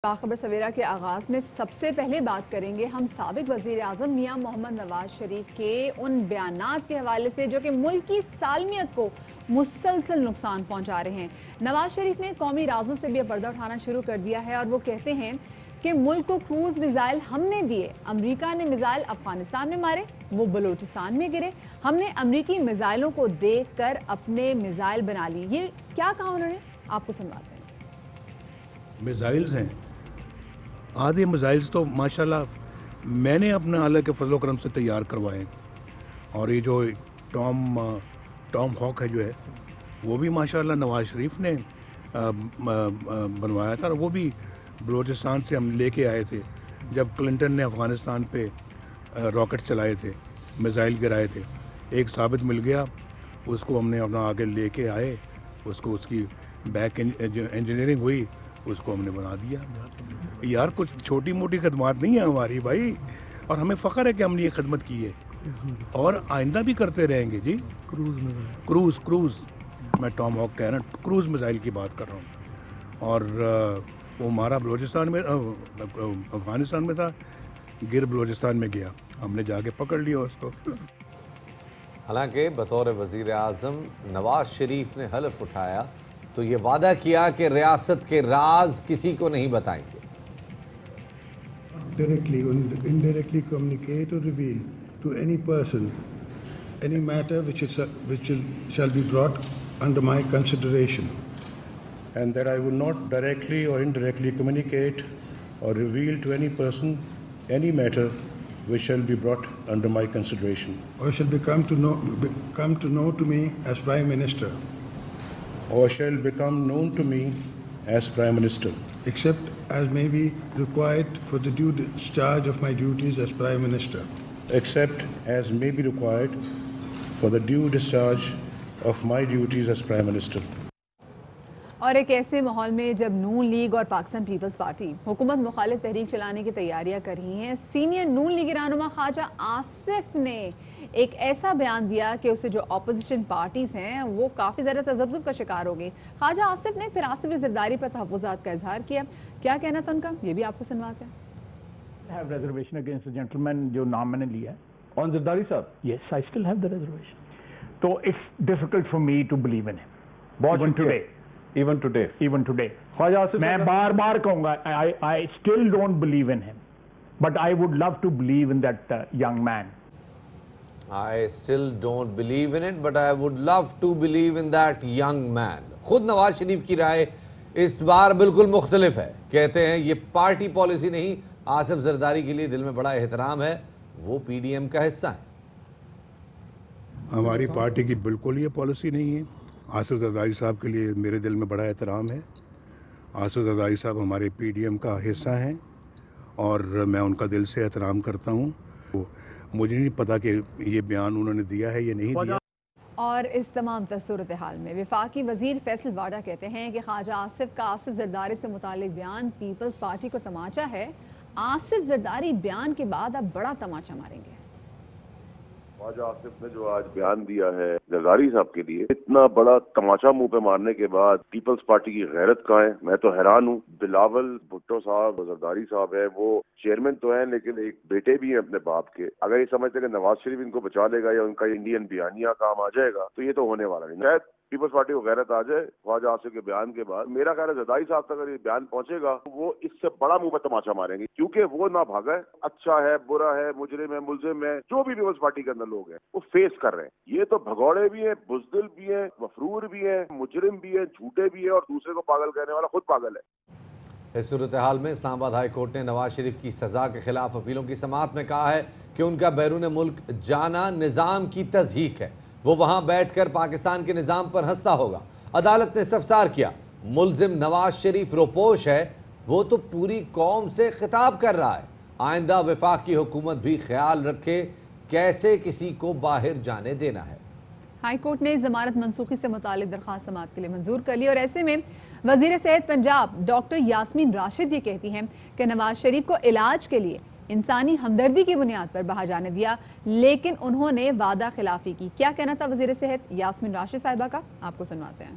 باخبر سویرا کے آغاز میں سب سے پہلے بات کریں گے ہم سابق وزیر اعظم میاں محمد نواز شریف کے ان بیانات کے حوالے سے جو کہ ملک کی سالمیت کو مسلسل نقصان پہنچا رہے ہیں۔ نواز شریف نے قومی رازوں سے بھی پردہ اٹھانا شروع کر دیا ہے اور وہ کہتے ہیں کہ ملک کو کروز میزائل ہم نے دیے، امریکہ نے میزائل افغانستان میں مارے، وہ بلوچستان میں گرے، ہم نے امریکی میزائلوں کو دیکھ کر اپنے میزائل بنا لی۔ یہ کیا کہا انہوں نے، آپ کو سنواتے ہیں۔ میزائلز ہیں، آدھے میزائلز تو ماشاءاللہ میں نے اپنے اللہ کے فضل و کرم سے تیار کروائے، اور یہ جو ٹام ہاک ہے جو ہے وہ بھی ماشاءاللہ نواز شریف نے بنوایا تھا، اور وہ بھی بلوچستان سے ہم لے کے آئے تھے جب کلنٹن نے افغانستان پہ راکٹ چلائے تھے، میزائل گرائے تھے۔ ایک ثابت مل گیا، اس کو ہم نے اپنا آگے لے کے آئے، اس کی بیک انجینئرنگ ہوئی، اس کو ہم نے بنا دیا۔ یار کچھ چھوٹی موٹی خدمات نہیں ہیں ہماری بھائی، اور ہمیں فخر ہے کہ ہم نے یہ خدمت کی ہے اور آئندہ بھی کرتے رہیں گے۔ جی کروز میں ٹام ہاک کہہ رہا ہوں، کروز میزائل کی بات کر رہا ہوں، اور وہ ہمارا بلوچستان میں افغانستان میں تھا، گر بلوچستان میں گیا، ہم نے جا کے پکڑ لیا اس کو۔ حالانکہ بطور وزیر اعظم نواز شریف نے حلف اٹھایا تو یہ وعدہ کیا کہ ریاست کے راز کسی کو نہیں بتائیں گے۔ Directly or indirectly communicate or reveal to any person any matter which shall be brought under my consideration, and that I will not directly or indirectly communicate or reveal to any person any matter which shall be brought under my consideration, or shall come to know to me as Prime Minister, or shall become known to me as Prime Minister, except as may be required for the due discharge of my duties as Prime Minister. Except as may be required for the due discharge of my duties as Prime Minister. اور ایک ایسے ماحول میں جب نون league اور Pakistan Peoples party حکومت مخالف تحریک چلانے کی تیاریاں کر رہی ہیں، سینئر نون لیگی رہنما خواجہ آصف نے ایک ایسا بیان دیا کہ اسے جو اپوزیشن پارٹیز ہیں وہ کافی زیادہ تذبذب کا شکار ہو گئی۔ خواجہ آصف نے پھر آصف زرداری پر تحفظات کا اظہار کیا، کیا کہنا تھا ان کا، یہ بھی آپ کو سنواتے ہیں۔ I have reservation against the gentleman جو نام میں نے لیا ہے۔ On Zardari صاحب؟ Yes, I still have the reservation. So it's difficult for me to believe in him. Even today. Even today. خواجہ آصف میں بار بار کہوں گا I still don't believe in him. But I would love to believe in that young man. I still don't believe in it, but I would love to believe in that young man. خود نواز شریف کی رائے اس بار بالکل مختلف ہے، کہتے ہیں یہ party policy نہیں، آصف زرداری کے لیے دل میں بڑا احترام ہے، وہ پی ڈی ایم کا حصہ ہے۔ ہماری پارٹی کی بالکل یہ پالیسی نہیں ہے۔ آصف زرداری صاحب کے لیے میرے دل میں بڑا احترام ہے۔ آصف زرداری صاحب ہمارے پی ڈی ایم کا حصہ ہیں اور میں ان کا دل سے احترام کرتا ہوں۔ مجھے نہیں پتا کہ یہ بیان انہوں نے دیا ہے یا نہیں دیا۔ اور اس تمام صورتحال میں وفاقی وزیر فیصل واڈا کہتے ہیں کہ خواجہ آصف کا آصف زرداری سے متعلق بیان پیپلز پارٹی کو تماچا ہے، آصف زرداری بیان کے بعد اب بڑا تماچا ماریں گے۔ خواجہ آصف نے جو آج بیان دیا ہے زرداری صاحب کے لیے، اتنا بڑا تماچا منہ پہ مارنے کے بعد پیپلز پارٹی کی غیرت کہاں ہے؟ میں تو حیران ہوں۔ بلاول بھٹو صاحب زرداری صاحب ہے، وہ چیئرمین تو ہیں لیکن ایک بیٹے بھی ہیں اپنے باپ کے۔ اگر یہ سمجھتے کہ نواز شریف ان کو بچا لے گا یا ان کا انڈین بیانیہ کام آ جائے گا تو یہ تو ہونے والا نہیں۔ شاید پیپلز پارٹی کو غیرت آ جائے خواجہ آصف کے بیان کے بعد۔ میرا خیال ہے زرداری صاحب تک اگر یہ بیان پہنچے گا وہ اس سے بڑا منہ پہ تماچا ماریں گے، کیونکہ وہ نہ بھاگا ہے، اچھا ہے برا ہے، مجرم ہے ملزم ہے، جو بھی پیپلز پارٹی کے اندر لوگ ہیں وہ فیس کر رہے ہیں۔ یہ تو بھگوڑے بھی ہیں، بزدل بھی ہیں، مفرور بھی ہیں، مجرم بھی ہیں، جھوٹے بھی ہیں، اور دوسرے کو پاگل کہنے والا خود پاگل ہے۔ اس صورتحال میں اسلام آباد ہائی کورٹ نے نواز شریف کی سزا کے خلاف اپیلوں کی سماعت میں کہا ہے کہ ان کا بیرون ملک جانا نظام کی تضحیک ہے، وہ وہاں بیٹھ کر پاکستان کے نظام پر ہنستا ہوگا۔ عدالت نے استفسار کیا، ملزم نواز شریف روپوش ہے، وہ تو پوری قوم سے خطاب کر رہا ہے، آئندہ وفاقی حکومت بھی خیال رکھے کیسے کسی کو باہر جانے دینا ہے۔ ہائی کورٹ نے ضمانت منسوخی سے متعلق درخواست سماعت کے لیے منظور کر لی، اور ایسے میں وزیر صحت پنجاب ڈاکٹر یاسمین راشد یہ کہتی ہیں کہ نواز شریف کو علاج کے لیے انسانی ہمدردی کی بنیاد پر باہر جانے دیا، لیکن انہوں نے وعدہ خلافی کی۔ کیا کہنا تھا وزیر صحت یاسمین راشد صاحبہ کا، آپ کو سنواتے ہیں۔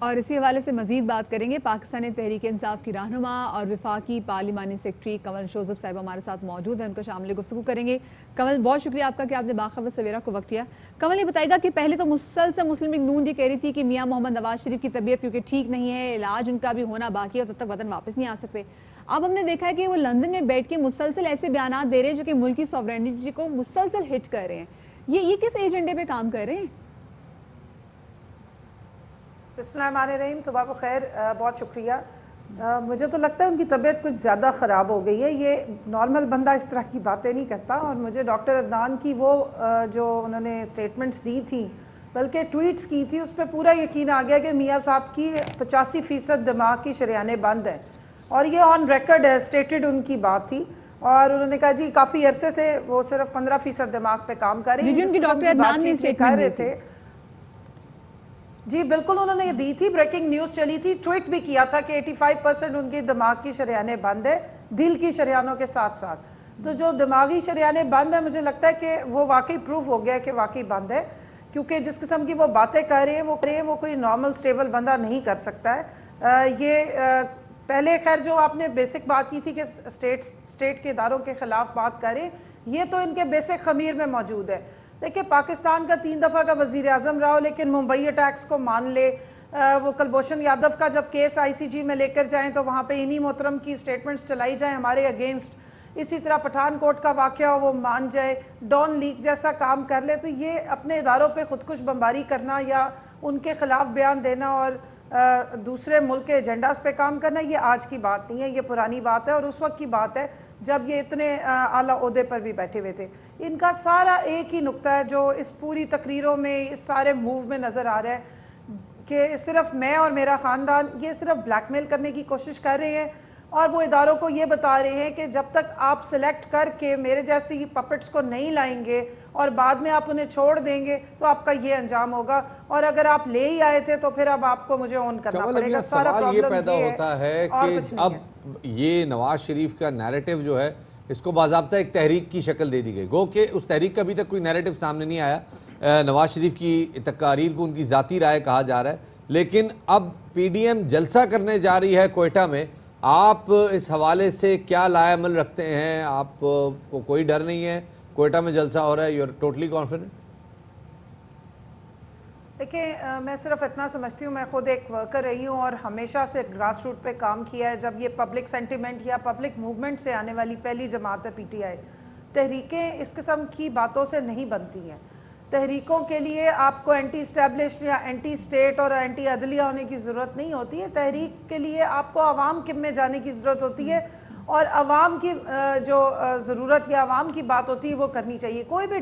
اور اسی حوالے سے مزید بات کریں گے. پاکستانی تحریک انصاف کی رہنما اور وفاقی پارلیمانی سیکرٹری کنول جوزف صاحب ہمارے ساتھ موجود ہیں, ان کا شامل گفتگو کریں گے. کنول, بہت شکریہ آپ کا کہ آپ نے باخبر سویرا کو وقت دیا. کنول, یہ بتائے گا کہ پہلے تو مسلسل مسلم لیگ نون یہ کہہ رہی تھی کہ میاں محمد نواز شریف کی طبیعت کیونکہ ٹھیک نہیں ہے, علاج ان کا بھی ہونا باقی ہے, تب تک وطن واپس نہیں آ سکتے. اب ہم نے دیکھا ہے کہ وہ لندن میں بیٹھ کے مسلسل ایسے بیانات دے رہے ہیں جو کہ ملک کی سوورینٹی کو مسلسل ہٹ کر رہے ہیں. یہ کس ایجنڈے پہ کام کر رہے ہیں؟ بسم اللہ الرحمن الرحیم. صبح بخیر, بہت شکریہ. مجھے تو لگتا ہے ان کی طبیعت کچھ زیادہ خراب ہو گئی ہے. یہ نارمل بندہ اس طرح کی باتیں نہیں کرتا. اور مجھے ڈاکٹر عدنان کی وہ جو انہوں نے سٹیٹمنٹس دی تھیں, بلکہ ٹویٹس کی تھی, اس پہ پورا یقین آ گیا کہ میاں صاحب کی 85% دماغ کی شریانیں بند ہیں. اور یہ آن ریکارڈ ہے, اسٹیٹڈ ان کی بات تھی. اور انہوں نے کہا جی کافی عرصے سے وہ صرف 15% دماغ پہ کام کر رہے ہیں. جس قسم کی بات چیت کر رہے تھے, جی بالکل انہوں نے یہ دی تھی, بریکنگ نیوز چلی تھی, ٹویٹ بھی کیا تھا کہ 85% ان کی دماغ کی شریانیں بند ہے, دل کی شریانوں کے ساتھ ساتھ. تو جو دماغی شریانیں بند ہیں, مجھے لگتا ہے کہ وہ واقعی پروف ہو گیا کہ واقعی بند ہے, کیونکہ جس قسم کی وہ باتیں کر رہے ہیں وہ کوئی نارمل سٹیبل بندہ نہیں کر سکتا ہے. یہ پہلے خیر جو آپ نے بیسک بات کی تھی کہ اسٹیٹ کے اداروں کے خلاف بات کریں, یہ تو ان کے بیسک خمیر میں موجود ہے. دیکھیں, پاکستان کا 3 دفعہ کا وزیر اعظم رہا ہو لیکن ممبئی اٹیکس کو مان لے. وہ کلبھوشن یادو کا جب کیس ICG میں لے کر جائیں تو وہاں پہ انہی محترم کی سٹیٹمنٹس چلائی جائیں ہمارے اگینسٹ. اسی طرح پٹھان کوٹ کا واقعہ ہو وہ مان جائے, ڈان لیک جیسا کام کر لے. تو یہ اپنے اداروں پہ خودکش بمباری کرنا یا ان کے خلاف بیان دینا اور دوسرے ملک کے ایجنڈاز پہ کام کرنا, یہ آج کی بات نہیں ہے, یہ پرانی بات ہے. اور اس وقت کی بات ہے جب یہ اتنے اعلیٰ عہدے پر بھی بیٹھے ہوئے تھے. ان کا سارا ایک ہی نقطہ ہے جو اس پوری تقریروں میں, اس سارے موو میں نظر آ رہا ہے کہ صرف میں اور میرا خاندان, یہ صرف بلیک میل کرنے کی کوشش کر رہے ہیں. اور وہ اداروں کو یہ بتا رہے ہیں کہ جب تک آپ سلیکٹ کر کے میرے جیسی پپٹس کو نہیں لائیں گے اور بعد میں آپ انہیں چھوڑ دیں گے تو آپ کا یہ انجام ہوگا. اور اگر آپ لے ہی آئے تھے تو پھر اب آپ کو مجھے اون کرنا پڑے گا. سارا سوال یہ پرابلم پیدا ہوتا ہے کہ اب یہ نواز شریف کا نیریٹو جو ہے اس کو باضابطہ ایک تحریک کی شکل دے دی گئی, گو کہ اس تحریک کا ابھی تک کوئی نیریٹو سامنے نہیں آیا. نواز شریف کی تقاریر کو ان کی ذاتی رائے کہا جا رہا ہے, لیکن اب PDM جلسہ کرنے جا رہی ہے کوئٹہ میں. آپ اس حوالے سے کیا لائے عمل رکھتے ہیں؟ آپ کو کوئی ڈر نہیں ہے؟ کوئٹہ میں جلسہ ہو رہا ہے, یو آر ٹوٹلی کانفیڈنٹ؟ دیکھیں, میں صرف اتنا سمجھتی ہوں, میں خود ایک ورکر رہی ہوں اور ہمیشہ سے گراس روٹ پہ کام کیا ہے. جب یہ پبلک سینٹیمنٹ یا پبلک موومنٹ سے آنے والی پہلی جماعت ہے PTI. تحریکیں اس قسم کی باتوں سے نہیں بنتی ہیں. تحریکوں کے لیے آپ کو اینٹی اسٹیبلش یا اینٹی اسٹیٹ اور اینٹی عدلیہ ہونے کی ضرورت نہیں ہوتی ہے. تحریک کے لیے آپ کو عوام میں جانے کی ضرورت ہوتی ہے اور عوام کی جو ضرورت یا عوام کی بات ہوتی ہے وہ کرنی چاہیے. کوئی بھی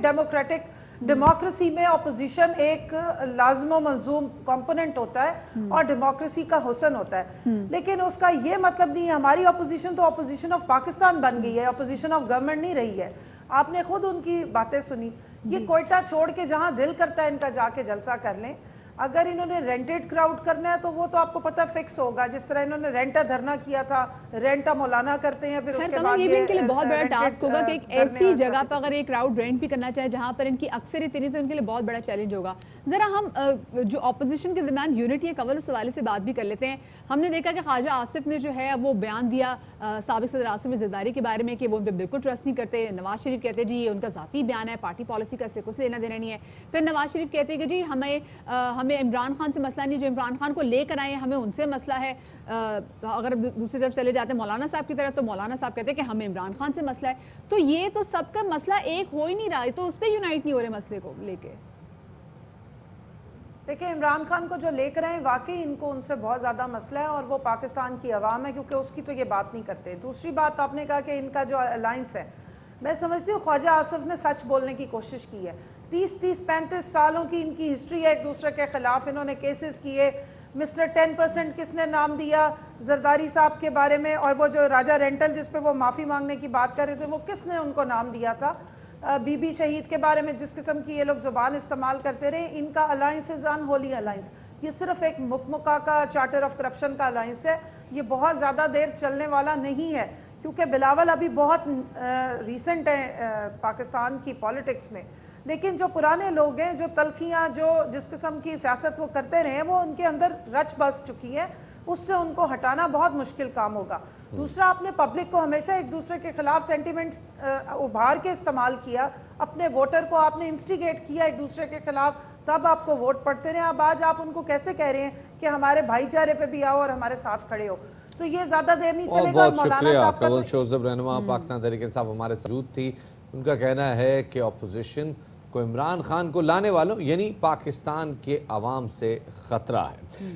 ڈیموکریسی میں اپوزیشن ایک لازم و ملزوم کمپوننٹ ہوتا ہے اور ڈیموکریسی کا حسن ہوتا ہے. لیکن اس کا یہ مطلب نہیں ہے, ہماری اپوزیشن تو اپوزیشن آف پاکستان بن گئی ہے, اپوزیشن آف گورنمنٹ نہیں رہی ہے. آپ نے خود ان کی باتیں سنی. یہ کوئٹہ چھوڑ کے جہاں دل کرتا ہے ان کا جا کے جلسہ کر لیں. اگر انہوں نے رینٹڈ کراؤڈ کرنا ہے تو وہ تو آپ کو پتہ فکس ہوگا, جس طرح انہوں نے رینٹا دھرنا کیا تھا, رینٹا مولانا کرتے ہیں, پھر اس کے بعد یہ ان کے لیے بہت بڑا ٹاسک ہوگا کہ ایک ایسی جگہ پر اگر ایک کراؤڈ رینٹ بھی کرنا چاہے جہاں پر ان کی اکثریت نہیں, تو ان کے لیے بہت بڑا چیلنج ہوگا. ذرا ہم جو اپوزیشن کے درمیان یونٹی ہے کنول, اس حوالے سے بات بھی کر لیتے ہیں. ہم نے دیکھا کہ خواجہ آصف نے جو ہے وہ بیان دیا سابق صدر آصف زرداری کے بارے میں کہ وہ ان پہ بالکل ٹرسٹ نہیں کرتے. نواز شریف کہتے ہیں جی یہ ان کا ذاتی بیان ہے, پارٹی پالیسی کا اس سے کچھ لینا دینا نہیں ہے. پھر نواز شریف کہتے ہیں کہ جی ہمیں عمران خان سے مسئلہ نہیں, جو عمران خان کو لے کر آئے ہمیں ان سے مسئلہ ہے. اگر دوسری طرف چلے جاتے ہیں مولانا صاحب کی طرف, تو مولانا صاحب کہتے ہیں کہ ہمیں عمران خان سے مسئلہ ہے. تو یہ تو سب کا مسئلہ ایک ہو ہی نہیں رہا ہے, تو اس پہ یونائٹ نہیں ہو رہے مسئلے کو لے کے. دیکھیں, عمران خان کو جو لے کر آئیں واقعی ان کو ان سے بہت زیادہ مسئلہ ہے اور وہ پاکستان کی عوام ہے, کیونکہ اس کی تو یہ بات نہیں کرتے. دوسری بات آپ نے کہا کہ ان کا جو الائنس ہے, میں سمجھتی ہوں خواجہ آصف نے سچ بولنے کی کوشش کی ہے. 30-35 سالوں کی ان کی ہسٹری ہے ایک دوسرے کے خلاف. انہوں نے کیسز کیے. مسٹر 10% کس نے نام دیا زرداری صاحب کے بارے میں, اور وہ جو راجہ رینٹل جس پہ وہ معافی مانگنے کی بات کر رہے تھے, وہ کس نے ان کو نام دیا تھا. بی بی شہید کے بارے میں جس قسم کی یہ لوگ زبان استعمال کرتے رہے. ان کا الائنس از ان ہولی الائنس. یہ صرف ایک مکمکا کا چارٹر آف کرپشن کا الائنس ہے. یہ بہت زیادہ دیر چلنے والا نہیں ہے, کیونکہ بلاول ابھی بہت ریسنٹ ہے پاکستان کی پالیٹکس میں. لیکن جو پرانے لوگ ہیں، جو تلخیاں، جو جس قسم کی سیاست وہ کرتے رہے ہیں، وہ ان کے اندر رچ بس چکی ہے، اس سے ان کو ہٹانا بہت مشکل کام ہوگا۔ دوسرا، آپ نے پبلک کو ہمیشہ ایک دوسرے کے خلاف سینٹیمنٹس ابھار کے استعمال کیا، اپنے ووٹر کو آپ نے انسٹیگیٹ کیا ایک دوسرے کے خلاف، تب آپ کو ووٹ پڑتے رہے۔ اب آج آپ ان کو کیسے کہہ رہے ہیں کہ ہمارے بھائی چارے پہ بھی آؤ اور ہمارے ساتھ کھڑے ہو؟ تو یہ زیادہ دیر نہیں چلے گا۔ بہت شکریہ کنول شوذب رہنما پاکستان تحریک انصاف ہمارے موجود تھی۔ ان کا کہنا ہے کہ اپوزیشن کو عمران خان کو لانے والوں یعنی پاکستان کے عوام سے خطرہ ہے۔